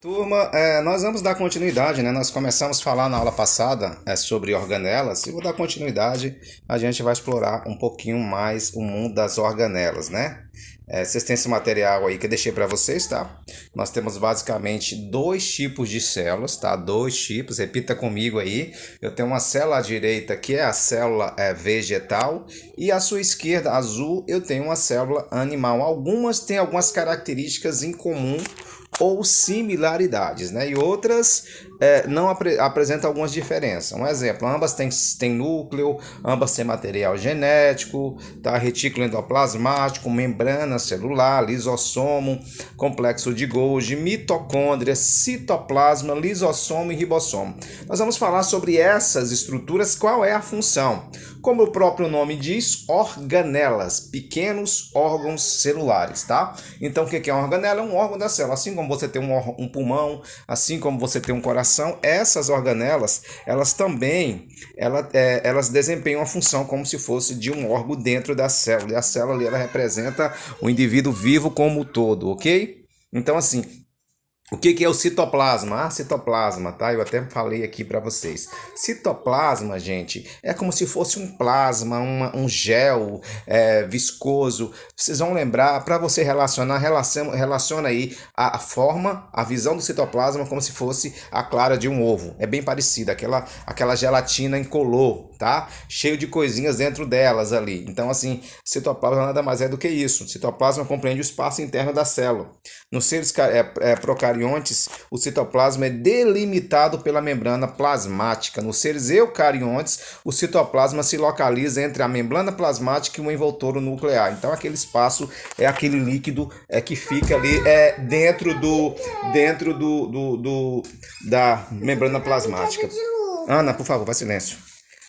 Turma, nós vamos dar continuidade, né? Nós começamos a falar na aula passada sobre organelas e vou dar continuidade. A gente vai explorar um pouquinho mais o mundo das organelas, né? Vocês têm esse material aí que eu deixei para vocês, tá? Nós temos basicamente dois tipos de células, tá? Dois tipos, repita comigo aí. Eu tenho uma célula à direita que é a célula vegetal e à sua esquerda, azul, eu tenho uma célula animal. Algumas têm algumas características em comum ou similaridades, né? E outras não apresentam algumas diferenças. Um exemplo, ambas têm núcleo, ambas têm material genético, tá? Retículo endoplasmático, membrana celular, lisossomo, complexo de Golgi, mitocôndria, citoplasma, lisossomo e ribossomo. Nós vamos falar sobre essas estruturas, qual é a função. Como o próprio nome diz, organelas, pequenos órgãos celulares, tá? Então, o que é uma organela? É um órgão da célula. Assim como você tem um pulmão, assim como você tem um coração, essas organelas, elas também, elas desempenham a função como se fosse de um órgão dentro da célula. E a célula ali, ela representa o indivíduo vivo como um todo, ok? Então, assim, o que é o citoplasma? Ah, citoplasma, tá? Eu até falei aqui para vocês. Citoplasma, gente, é como se fosse um plasma, um gel viscoso. Vocês vão lembrar, para você relaciona aí a forma, a visão do citoplasma como se fosse a clara de um ovo. É bem parecido, aquela gelatina incolor, tá? Cheio de coisinhas dentro delas ali. Então, assim, citoplasma nada mais é do que isso. Citoplasma compreende o espaço interno da célula. Nos seres procariontes, o citoplasma é delimitado pela membrana plasmática. Nos seres eucariontes, o citoplasma se localiza entre a membrana plasmática e o envoltório nuclear. Então, aquele espaço é aquele líquido que fica ali da membrana plasmática. Ana, por favor, vá silêncio.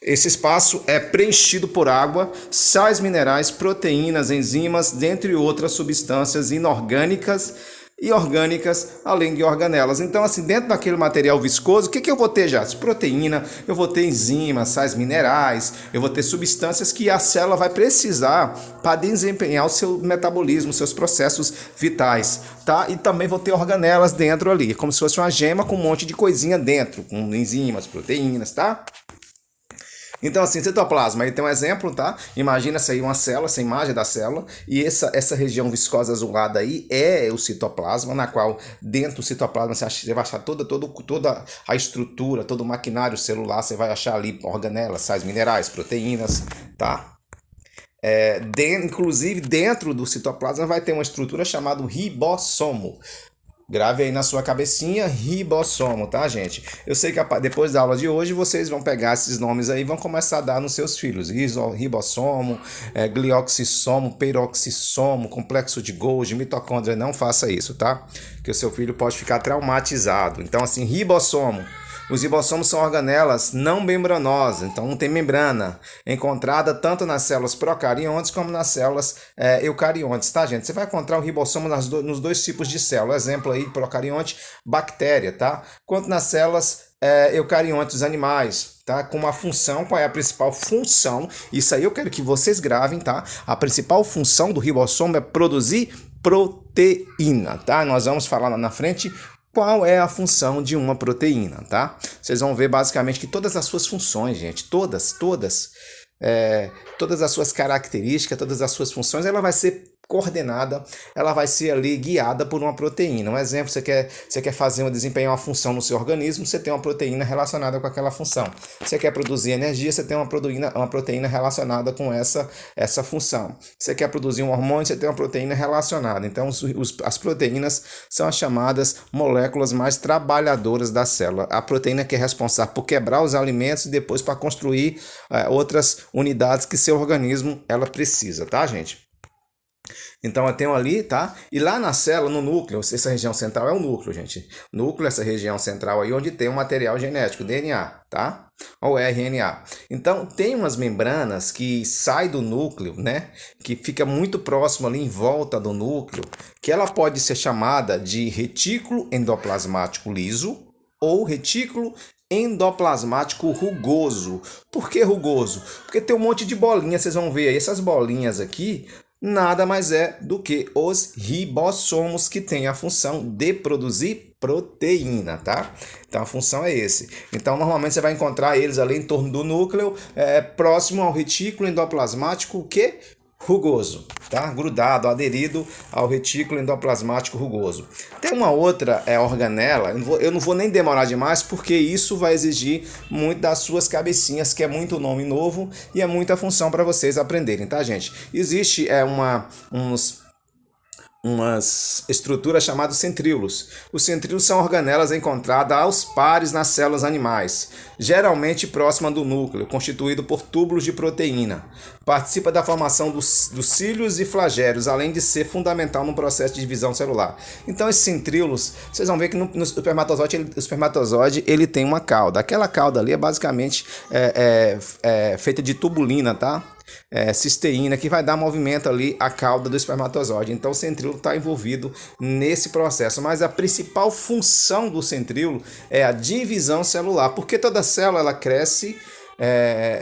Esse espaço é preenchido por água, sais minerais, proteínas, enzimas, dentre outras substâncias inorgânicas e orgânicas, além de organelas. Então, assim, dentro daquele material viscoso, o que eu vou ter já? Proteína, eu vou ter enzimas, sais minerais, eu vou ter substâncias que a célula vai precisar para desempenhar o seu metabolismo, seus processos vitais, tá? E também vou ter organelas dentro ali, como se fosse uma gema com um monte de coisinha dentro, com enzimas, proteínas, tá? Então, assim, citoplasma, aí tem um exemplo, tá? Imagina essa aí uma célula, essa imagem da célula, e essa região viscosa azulada aí é o citoplasma, na qual dentro do citoplasma você vai achar toda a estrutura, todo o maquinário celular, você vai achar ali organelas, sais minerais, proteínas, tá? Inclusive, dentro do citoplasma vai ter uma estrutura chamada ribossomo. Grave aí na sua cabecinha, ribossomo, tá, gente? Eu sei que depois da aula de hoje vocês vão pegar esses nomes aí e vão começar a dar nos seus filhos. Ribossomo, glioxissomo, peroxissomo, complexo de Golgi, mitocôndria. Não faça isso, tá? Que o seu filho pode ficar traumatizado. Então, assim, ribossomo. Os ribossomos são organelas não membranosas, então não tem membrana, encontrada tanto nas células procariontes como nas células eucariontes, tá, gente? Você vai encontrar o ribossomo nos dois tipos de célula. Exemplo aí, procarionte, bactéria, tá? Quanto nas células eucariontes dos animais, tá? Com uma função, qual é a principal função? Isso aí eu quero que vocês gravem, tá? A principal função do ribossomo é produzir proteína, tá? Nós vamos falar lá na frente qual é a função de uma proteína, tá? Vocês vão ver basicamente que todas as suas funções, gente, todas as suas características, todas as suas funções, ela vai ser coordenada, ela vai ser ali guiada por uma proteína. Um exemplo, você quer desempenhar uma função no seu organismo, você tem uma proteína relacionada com aquela função. Você quer produzir energia, você tem uma proteína relacionada com essa função. Você quer produzir um hormônio, você tem uma proteína relacionada. Então, as proteínas são as chamadas moléculas mais trabalhadoras da célula. A proteína que é responsável por quebrar os alimentos e depois para construir outras unidades que seu organismo ela precisa, tá, gente? Então eu tenho ali, tá? E lá na célula, no núcleo, essa região central é o núcleo, gente. Núcleo, essa região central aí, onde tem o material genético, DNA, tá? Ou RNA. Então tem umas membranas que saem do núcleo, né? Que fica muito próximo ali em volta do núcleo, que ela pode ser chamada de retículo endoplasmático liso ou retículo endoplasmático rugoso. Por que rugoso? Porque tem um monte de bolinhas, vocês vão ver aí, essas bolinhas aqui nada mais é do que os ribossomos, que têm a função de produzir proteína, tá? Então a função é esse. Então normalmente você vai encontrar eles ali em torno do núcleo, próximo ao retículo endoplasmático, que rugoso, tá? Grudado, aderido ao retículo endoplasmático rugoso. Tem uma outra organela, eu não vou nem demorar demais, porque isso vai exigir muito das suas cabecinhas, que é muito nome novo e é muita função para vocês aprenderem, tá, gente? Existe umas estruturas chamadas centríolos. Os centríolos são organelas encontradas aos pares nas células animais, geralmente próxima do núcleo, constituído por túbulos de proteína. Participa da formação dos cílios e flagelos, além de ser fundamental no processo de divisão celular. Então, esses centríolos, vocês vão ver que no espermatozoide ele tem uma cauda. Aquela cauda ali é basicamente feita de tubulina, tá? Cisteína, que vai dar movimento ali à cauda do espermatozoide. Então o centríolo está envolvido nesse processo, mas a principal função do centríolo é a divisão celular, porque toda célula ela cresce,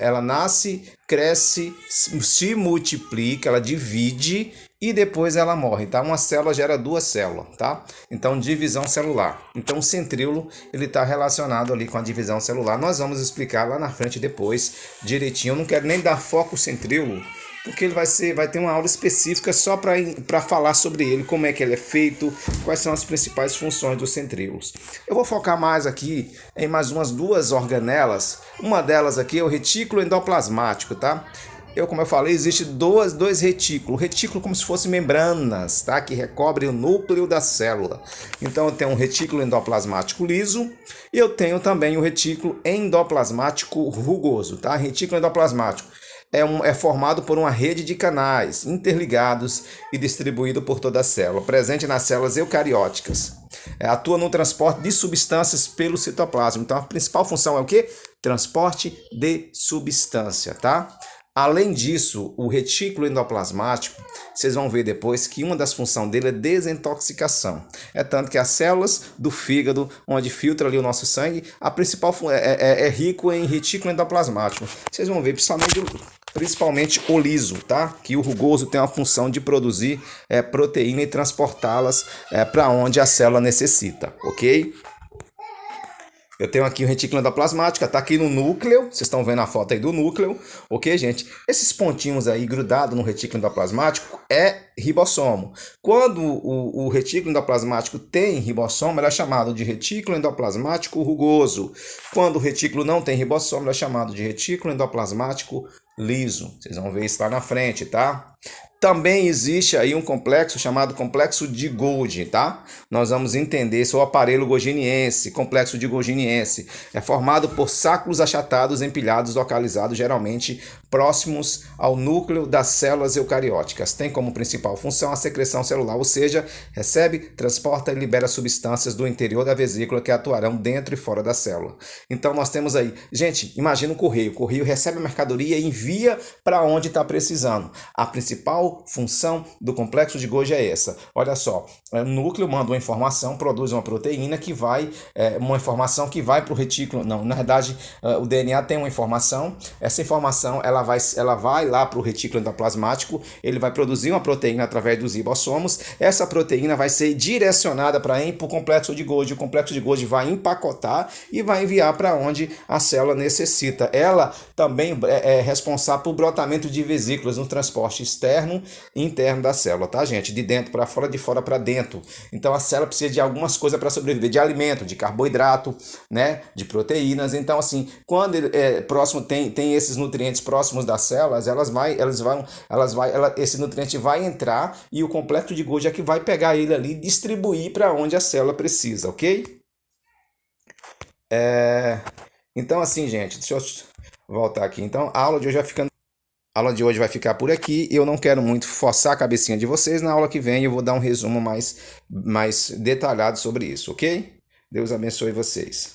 ela nasce, cresce, se multiplica, ela divide e depois ela morre, tá? Uma célula gera duas células, tá? Então, divisão celular. Então, o centríolo, ele está relacionado ali com a divisão celular. Nós vamos explicar lá na frente depois, direitinho. Eu não quero nem dar foco ao centríolo, porque ele vai ter uma aula específica só para falar sobre ele, como é que ele é feito, quais são as principais funções dos centríolos. Eu vou focar mais aqui em mais umas duas organelas. Uma delas aqui é o retículo endoplasmático, tá? Como eu falei, existe dois retículos. Retículo como se fossem membranas, tá? Que recobrem o núcleo da célula. Então eu tenho um retículo endoplasmático liso e eu tenho também o retículo endoplasmático rugoso, tá? Retículo endoplasmático é formado por uma rede de canais interligados e distribuído por toda a célula, presente nas células eucarióticas. Atua no transporte de substâncias pelo citoplasma. Então a principal função é o quê? Transporte de substância, tá? Além disso, o retículo endoplasmático, vocês vão ver depois que uma das funções dele é desintoxicação. É tanto que as células do fígado, onde filtra ali o nosso sangue, a principal é rico em retículo endoplasmático. Vocês vão ver principalmente o liso, tá? Que o rugoso tem a função de produzir proteína e transportá-las para onde a célula necessita, ok? Eu tenho aqui o retículo endoplasmático, está aqui no núcleo, vocês estão vendo a foto aí do núcleo, ok, gente? Esses pontinhos aí grudados no retículo endoplasmático é ribossomo. Quando o retículo endoplasmático tem ribossomo, ele é chamado de retículo endoplasmático rugoso. Quando o retículo não tem ribossomo, ele é chamado de retículo endoplasmático liso. Vocês vão ver isso lá na frente, tá? Também existe aí um complexo chamado complexo de Golgi, tá? Nós vamos entender esse é o aparelho golginiense, complexo de golginiense. É formado por sacos achatados empilhados, localizados geralmente próximos ao núcleo das células eucarióticas. Tem como principal função a secreção celular, ou seja, recebe, transporta e libera substâncias do interior da vesícula que atuarão dentro e fora da célula. Então nós temos aí, gente, imagina um correio. O correio recebe a mercadoria e envia para onde está precisando. A principal função do complexo de Golgi é essa. Olha só, o núcleo manda uma informação, produz uma proteína que vai, uma informação que vai para o retículo. Não, na verdade, o DNA tem uma informação. Essa informação ela vai lá para o retículo endoplasmático. Ele vai produzir uma proteína através dos ribossomos. Essa proteína vai ser direcionada para o complexo de Golgi. O complexo de Golgi vai empacotar e vai enviar para onde a célula necessita. Ela também é responsável por brotamento de vesículas no transporte externo e interno da célula, tá, gente? De dentro para fora, de fora para dentro. Então a célula precisa de algumas coisas para sobreviver, de alimento, de carboidrato, né, de proteínas. Então assim, quando próximo tem esses nutrientes próximos das células, esse nutriente vai entrar e o complexo de Golgi é que vai pegar ele ali e distribuir para onde a célula precisa, ok? Então assim, gente, deixa eu voltar aqui. Então a aula de hoje vai ficar por aqui. Eu não quero muito forçar a cabecinha de vocês. Na aula que vem eu vou dar um resumo mais detalhado sobre isso, ok? Deus abençoe vocês.